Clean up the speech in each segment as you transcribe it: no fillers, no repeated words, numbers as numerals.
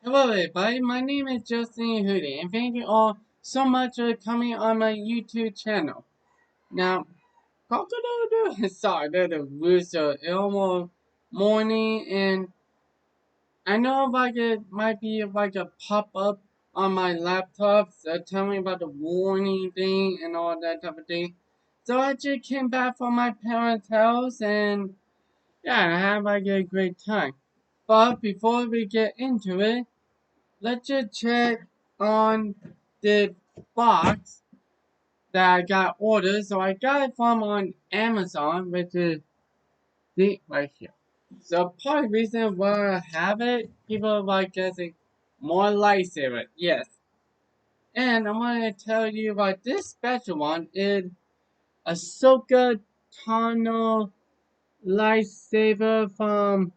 Hello everybody, my name is Justin Hootie, and thank you all so much for coming on my YouTube channel. Now, sorry, there's a rooster. It's almost morning, and I know like it might be like a pop-up on my laptop, so tell me about the warning thing and all that type of thing. So I just came back from my parents' house, and yeah, I had like a great time. But before we get into it, let's just check on the box that I got ordered. So I got it from on Amazon, which is the right here. So part of the reason why I have it, people are like guessing more lightsaber. Yes. And I want to tell you about this special one is Ahsoka Tano lightsaber from,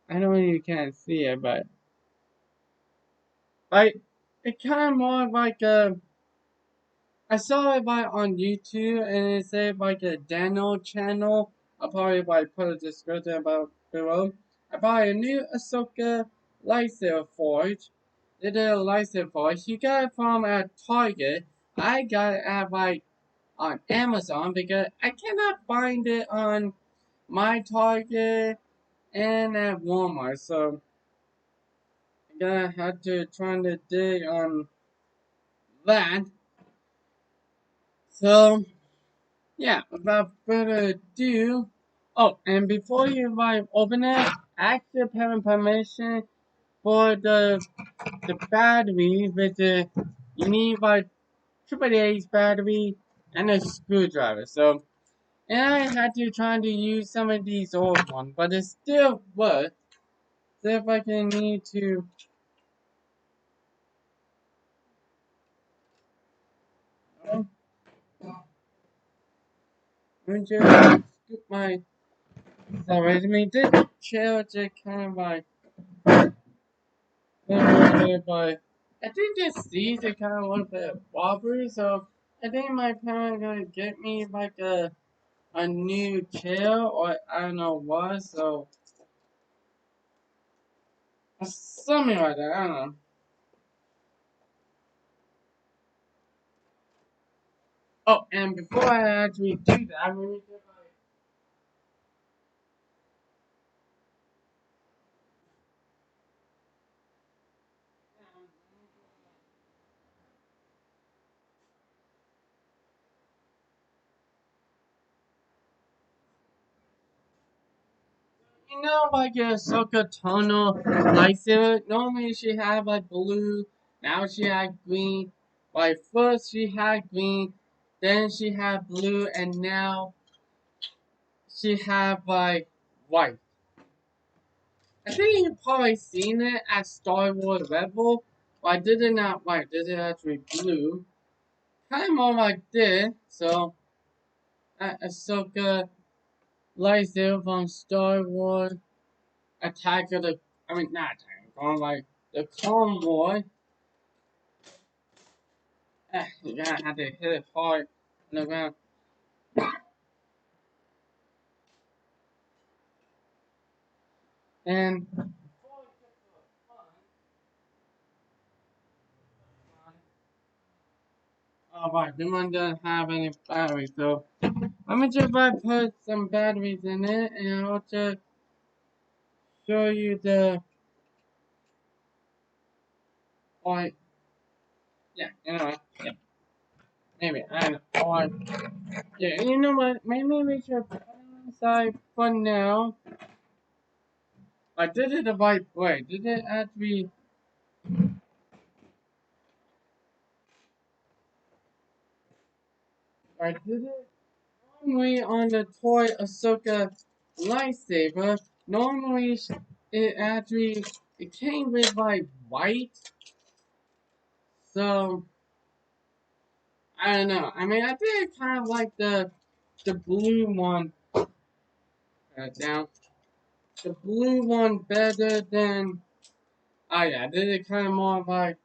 I don't know if you can see it, but like it kind of more like a, I saw it like on YouTube and it said like a Dano channel. I'll probably like put a description about below. I bought a new Ahsoka lightsaber forge. It is a lightsaber forge. You got it from at Target. I got it at like on Amazon because I cannot find it on my Target and at Walmart. So I'm gonna have to try to dig on that. So yeah, without further ado, oh, and before you like open it, ask your parent permission for the battery, which you need like AAA's battery and a screwdriver. So, and I had to try to use some of these old ones, but it still works. So if I can need to, oh, let me just scoop my. Sorry, I mean this chair just kind of like. But I think this seeds are kind of a little bit wobbly, so I think my parents gonna get me like a new chair or I don't know what, so something like that. I don't know. Oh, and before I actually do that, I'm gonna get my. You know, like a Ahsoka Tano lightsaber. Normally she had like blue, now she had green. Like first she had green, then she had blue, and now she had like white. I think you've probably seen it at Star Wars Rebel. Well, I did it not white, did it actually blue. Kind of more like this. So, Ahsoka lightsaber from Star Wars Attack of the. I mean, not Attack, going like the Clone Wars. You gotta have to hit it hard on the ground. And. Alright, this one doesn't have any batteries, so let me just put some batteries in it and I'll just show you the like yeah, you know what? Yeah. Maybe I don't know. Or yeah, you know what? Maybe we should put it aside for now. I did it the right way. Did it actually I did it normally on the toy Ahsoka lightsaber. Normally it actually it came with like white. So I don't know. I mean, I did kind of like the blue one down. The blue one better than. Oh yeah, I did it kind of more like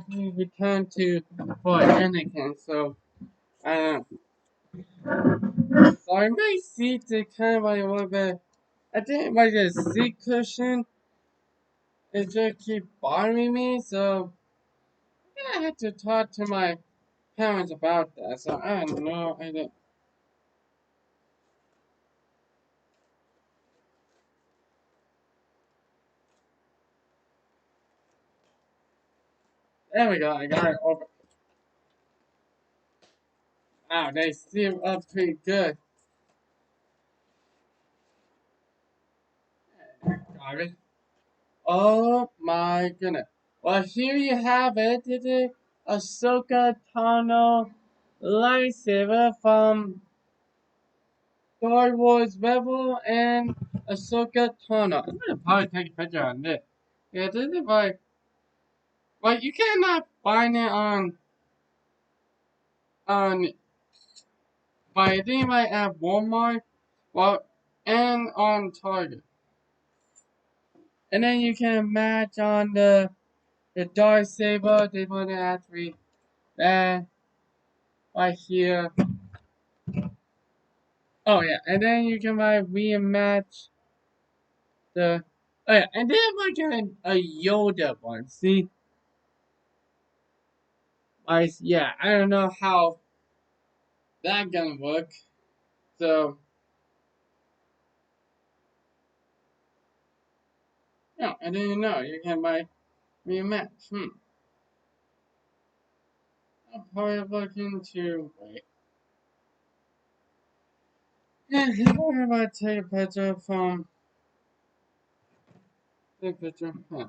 he returned to for Anakin. So uh, so I might see to kind of like a little bit. I think like a seat cushion it just keep bothering me, so I had to talk to my parents about that. So I don't know. There we go. I got it over. Wow, they seem up pretty good. Got it. Oh my goodness. Well, here you have it. It is Ahsoka Tano lightsaber from Star Wars Rebel and Ahsoka Tano. I'm gonna probably take a picture on this. Yeah, this is like, well, you cannot find it on, but I think like at Walmart, well, and on Target. And then you can match on the dark saber. They put it actually that right here. Oh yeah, and then you can like rematch the. Oh yeah, and then like a Yoda one. See, yeah, I don't know how that gonna work. So yeah, I didn't know you can buy rematch. I'm probably looking to wait. Yeah, I'm about to take a picture from the picture. Huh.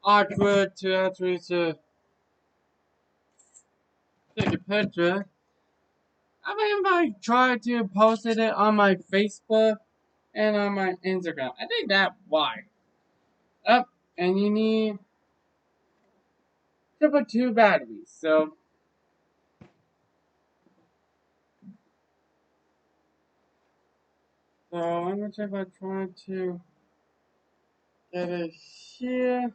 Awkward to actually to take a picture. I mean, I tried to post it on my Facebook and on my Instagram. I think that why. Up, and you need triple two batteries. So I'm gonna try if I try to get it here.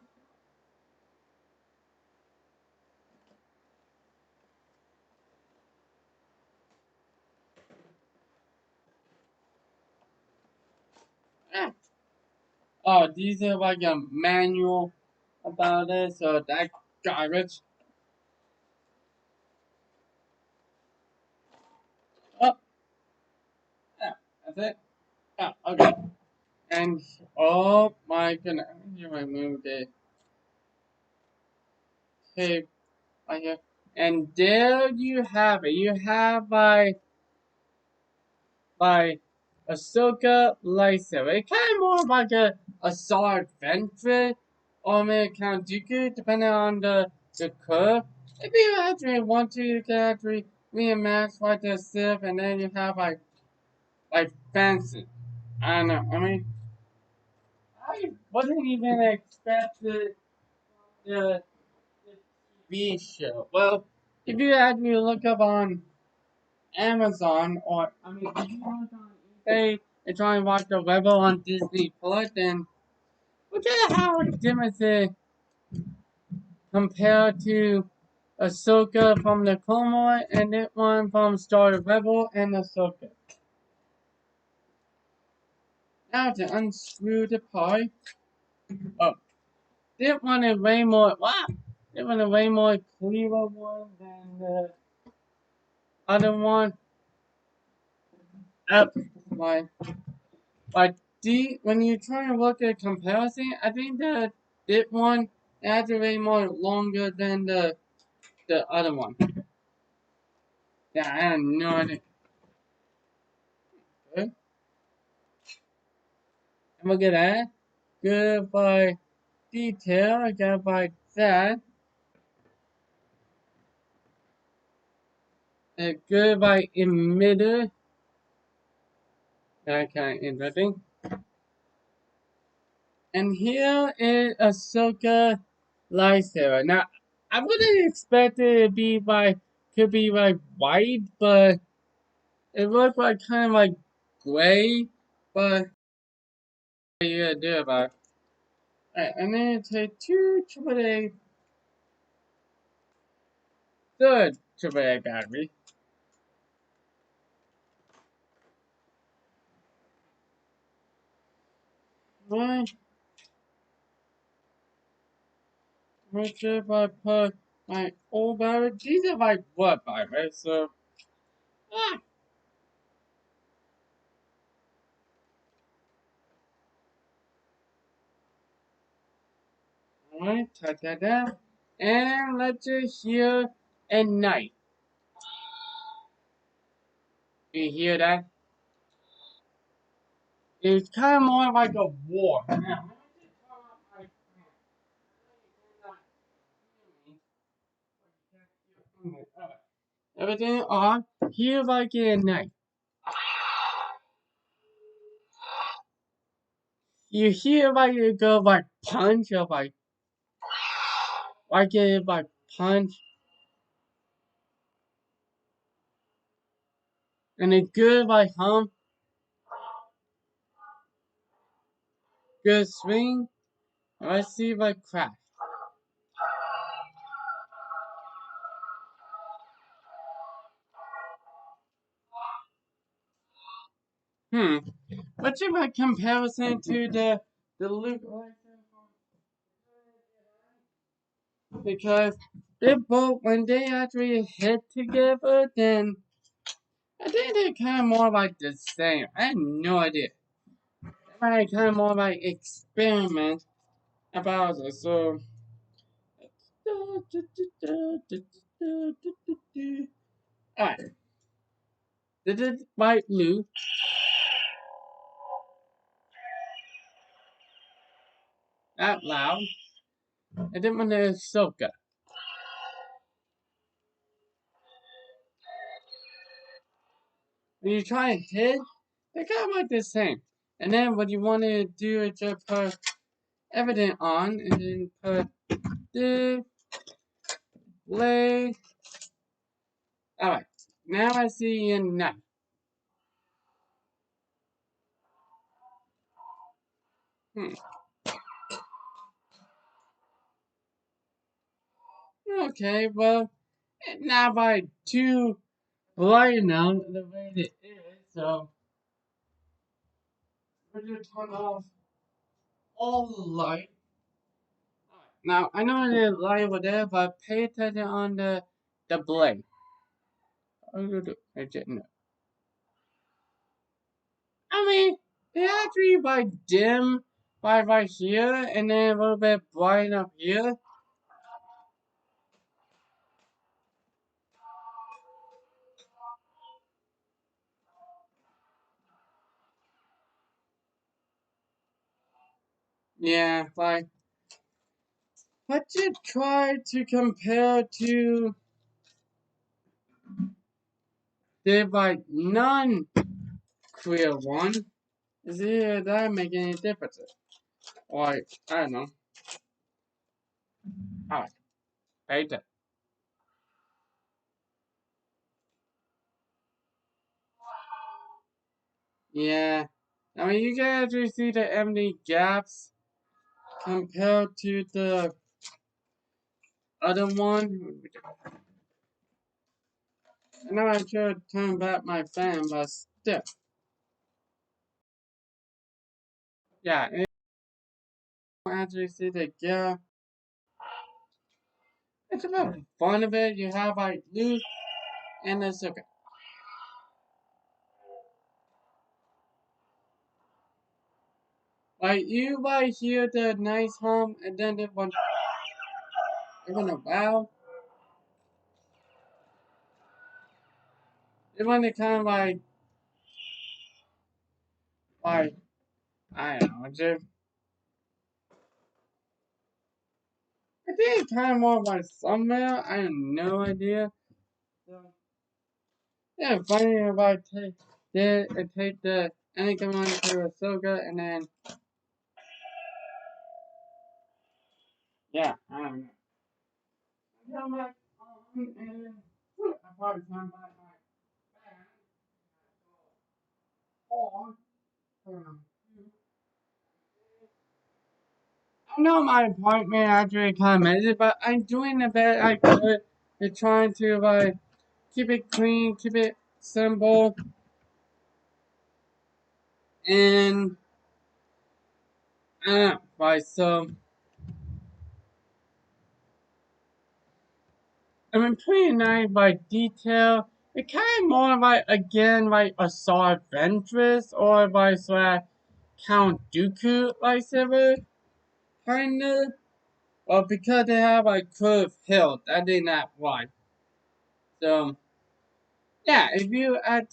Ah. Oh, these are like a manual about it, so that garbage. Oh, yeah, that's it. Oh, okay. And oh my goodness, you remove the tape right here. And there you have it. You have by Ahsoka Lightsaber. It's kind of more like a Star Adventure or maybe Count Dooku, depending on the curve. If you actually want to, you can actually rematch like the Sith, and then you have like fancy. I don't know. I mean, I wasn't even expecting the TV show. Well, if you actually look up on Amazon or I mean, if you look on eBay and try and watch the Rebel on Disney Plus, then look at how different it compared to Ahsoka from the Clone Wars and that one from Star Wars Rebel and Ahsoka. Now to unscrew the part. Oh, that one is way more. Wow, that one is way more clearer one than the other one. Up, like. But when you try to look at comparison, I think that this one is way more longer than the other one. Yeah, I have no idea. Okay. And look at that. Good by detail. I got by that. And good by emitter. That kind of interesting. And here is Ahsoka lightsaber. Now, I wouldn't expect it to be like could be like white, but it looked like kind of like gray, but what you gonna do about it? Alright, I'm gonna take two AAA, third AAA battery. Right? Which if I put my old battery, these are my what by right? So ah, alright, ta ta da. And let's just hear at night. You hear that? It's kind of more like a war. Now, let me just turn off my fan. Alright. Everything on. Here like at night. You hear like it go like punch or like it like punch and it good like good swing. Let's see if I crash. Hmm. What's your comparison to the Luke because they both when they actually hit together, then I think they're kind of more like the same. I have no idea. I kind of more like experiment about it. So. Alright. Did it bite Luke out loud? I didn't want to Ahsoka. When you try and hit, they're kind of like the same. And then what you want to do is just put evident on and then put display. Alright. Now I see in night. Hmm. Okay, well, not by too bright enough the way it is, so we're gonna turn off all the light. Now I know the light over there, but pay attention on the blade. I didn't know. I mean, they actually by dim by right here, and then a little bit bright up here. Yeah, like let's just try to compare to the like non-clear one. See if that make any difference? Like I don't know. Alright, right there. Yeah, I mean you can actually see the empty gaps compared to the other one. I know I should turn back my fan, but still. Yeah, and you can actually see the gap. It's about fun of it. You have like Luke and Ahsoka. Like you might hear the nice hum and then it went a wow. It went kind of like I don't know, just I think it's kind of more like somewhere. I have no idea. So, yeah, funny if I take the Anakin one to Ahsoka and then yeah, I don't know. Come back on and I probably come back my fan or I know my appointment actually kind of ended, but I'm doing the best I could to trying to keep it clean, keep it simple, and Right, so I mean, pretty nice by detail. It kind of more like again like a Saw Adventurous or like sort of Count Dooku lightsaber, kinda. Well, because they have like curved hilt, I did not like. So yeah, if you I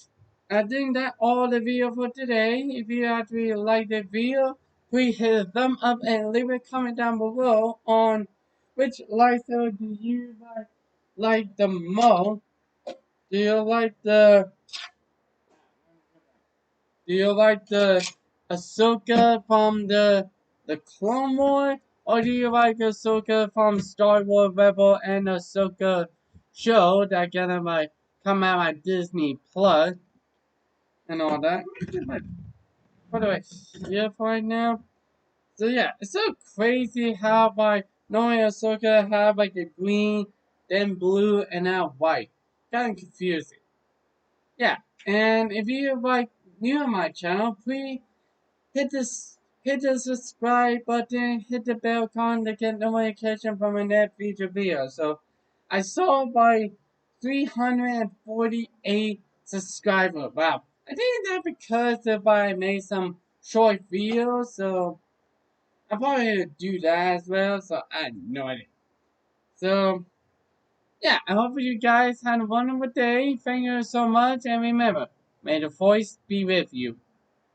think that all the video for today. If you actually like the video, please hit a thumb up and leave a comment down below on which lightsaber do you like the most. Do you like the Do you like the Ahsoka from the Clone Wars, or do you like Ahsoka from Star Wars Rebel and Ahsoka show that gonna like come out on Disney Plus and all that? What do I see right now? So yeah, it's so crazy how like knowing Ahsoka have like a green, then blue, and now white. Kind of confusing. Yeah, and if you like new on my channel, please hit the subscribe button, hit the bell icon to get notification from my next future video. So I saw by 348 subscribers. Wow. I think that because if I made some short videos, so I probably gonna do that as well. So I had no idea. So yeah, I hope you guys had a wonderful day. Thank you so much, and remember, may the force be with you.